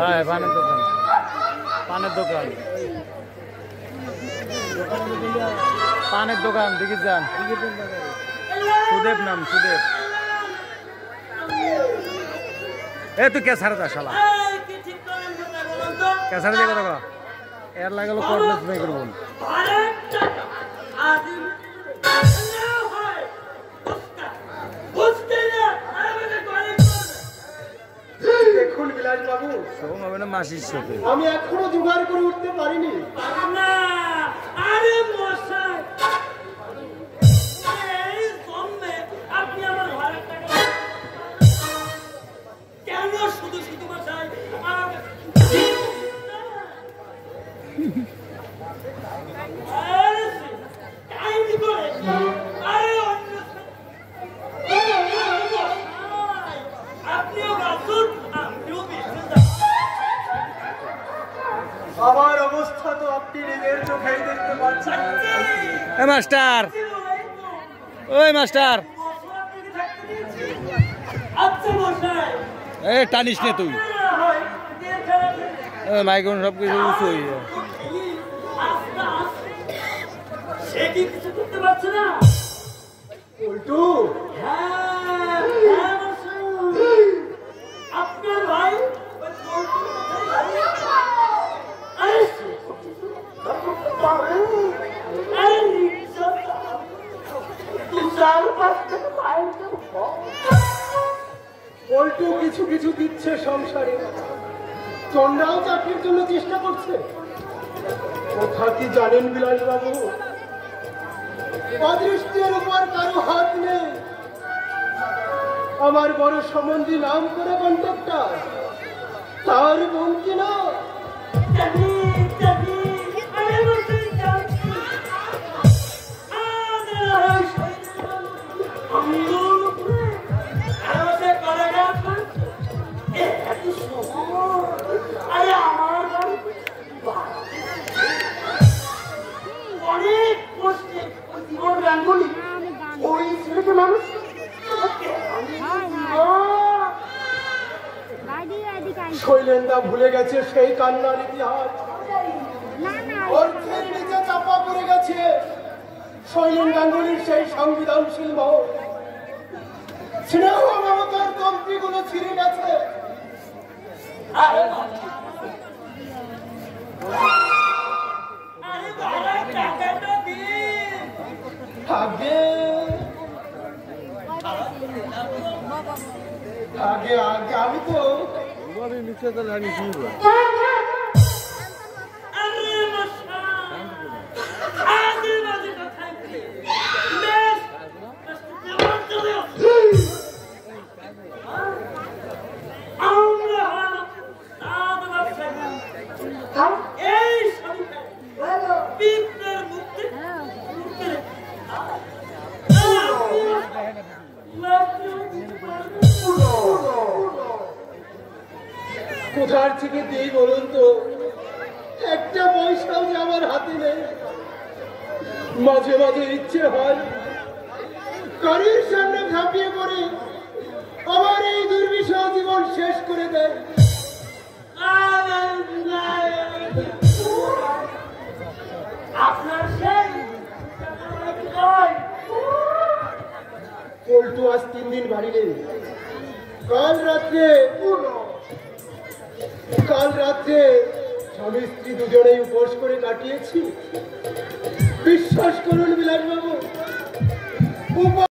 হ্যাঁ, পানের দোকান, পানের দোকান, পানের দোকান দিকে যান। সুদেব নাম, সুদেব। এ তুই কে ছাড়ে যা শালা, কে ছাড়ে দিয়ে কথা এর লাগালো কর্নেস নাই করবো। দেখুন বিলাস বাবু, মাসির সাথে আমি এখনো জোগাড় করে উঠতে পারিনি। আমার অবস্থা তো আপনি নিজের চোখেই দেখতে পাচ্ছেন। মাস্টার, ওই মাস্টার, এ টানিস নে তুই, মাইক্রোফোন সব কিছু উঁচু হয়ে যায়। উল্টু, আপনার ভাই উল্টু কিছু কিছু দিচ্ছে সংসারে, চন্ডাও চাকরির জন্য চেষ্টা করছে। কথা কি জানেন বিলাস বাবু, অদৃষ্টের উপর কারো হাত নেই। আমার বড় সম্বন্ধী নাম করে কন্ট্রাক্টর, তার বোন কিনা শৈলেন্দা ভুলে গেছে সেই কান্নার ইতিহাস। অর্থের নিচে চাপা পড়ে গেছে শৈলেন গাঙ্গুলির সেই সংবিধানশীল মহল। স্নেহ মমতার তন্ত্রীগুলো ছিঁড়ে গেছে। আগে আগে আমি তো নিচে তো জানি কি কোথার থেকে দিই বলুন তো, একটা পয়সাও যে আমার হাতে নেই। মাঝে মাঝে ইচ্ছে হয় গাড়ির সামনে ঝাঁপিয়ে পড়ে আমার এই দুর্বিষহ জীবন শেষ করে দেয়। পল্টু আজ 3 দিন বাড়ি নেই। কাল রাত্রে স্বামী স্ত্রী দুজনেই উপোস করে কাটিয়েছি। বিশ্বাস করুন বিলাস বাবু,